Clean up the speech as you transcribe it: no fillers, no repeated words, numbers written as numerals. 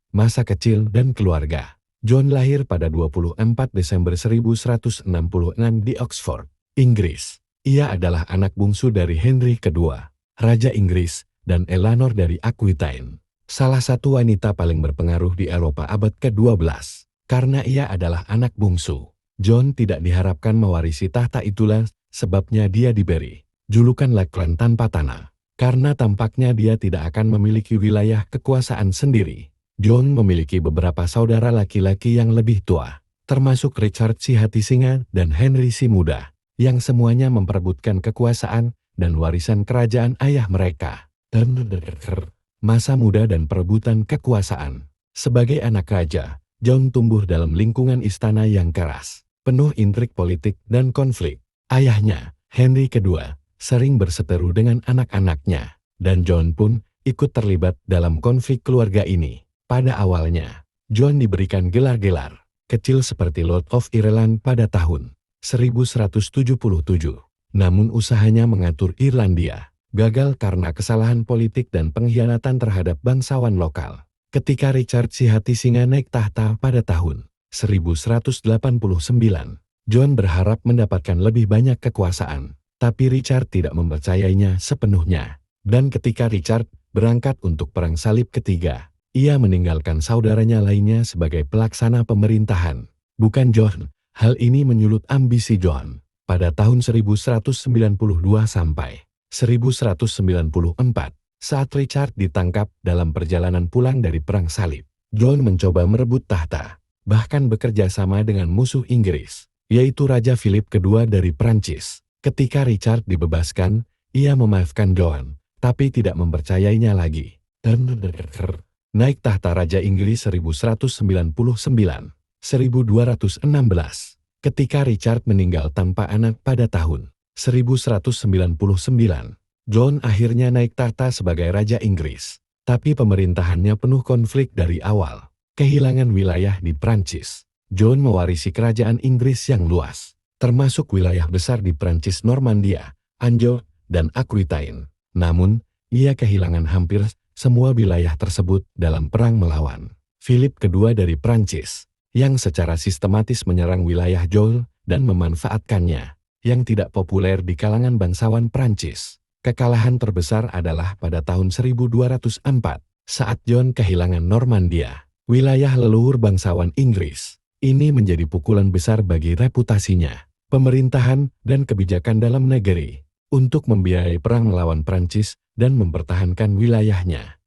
masa kecil dan keluarga. John lahir pada 24 Desember 1166 di Oxford, Inggris. Ia adalah anak bungsu dari Henry II, Raja Inggris, dan Eleanor dari Aquitaine, salah satu wanita paling berpengaruh di Eropa abad ke-12. Karena ia adalah anak bungsu, John tidak diharapkan mewarisi tahta, itulah sebabnya dia diberi julukan Lackland tanpa tanah. Karena tampaknya dia tidak akan memiliki wilayah kekuasaan sendiri. John memiliki beberapa saudara laki-laki yang lebih tua, termasuk Richard si Hati Singa dan Henry si Muda, yang semuanya memperebutkan kekuasaan dan warisan kerajaan ayah mereka. Masa muda dan perebutan kekuasaan. Sebagai anak raja, John tumbuh dalam lingkungan istana yang keras, penuh intrik politik dan konflik. Ayahnya, Henry II, sering berseteru dengan anak-anaknya, dan John pun ikut terlibat dalam konflik keluarga ini. Pada awalnya, John diberikan gelar-gelar kecil seperti Lord of Ireland pada tahun 1177. Namun usahanya mengatur Irlandia gagal karena kesalahan politik dan pengkhianatan terhadap bangsawan lokal. Ketika Richard si Hati Singa naik tahta pada tahun 1189, John berharap mendapatkan lebih banyak kekuasaan. Tapi Richard tidak mempercayainya sepenuhnya. Dan ketika Richard berangkat untuk Perang Salib ketiga, ia meninggalkan saudaranya lainnya sebagai pelaksana pemerintahan. Bukan John. Hal ini menyulut ambisi John. Pada tahun 1192 sampai 1194, saat Richard ditangkap dalam perjalanan pulang dari Perang Salib, John mencoba merebut tahta, bahkan bekerja sama dengan musuh Inggris, yaitu Raja Philip II dari Prancis. Ketika Richard dibebaskan, ia memaafkan John, tapi tidak mempercayainya lagi. Naik tahta Raja Inggris 1199, 1216. Ketika Richard meninggal tanpa anak pada tahun 1199, John akhirnya naik tahta sebagai Raja Inggris. Tapi pemerintahannya penuh konflik dari awal. Kehilangan wilayah di Prancis. John mewarisi kerajaan Inggris yang luas, termasuk wilayah besar di Prancis, Normandia, Anjou, dan Aquitaine. Namun, ia kehilangan hampir semua wilayah tersebut dalam perang melawan Philip II dari Prancis, yang secara sistematis menyerang wilayah Joul dan memanfaatkannya, yang tidak populer di kalangan bangsawan Prancis. Kekalahan terbesar adalah pada tahun 1204, saat John kehilangan Normandia, wilayah leluhur bangsawan Inggris. Ini menjadi pukulan besar bagi reputasinya, pemerintahan, dan kebijakan dalam negeri untuk membiayai perang melawan Prancis dan mempertahankan wilayahnya.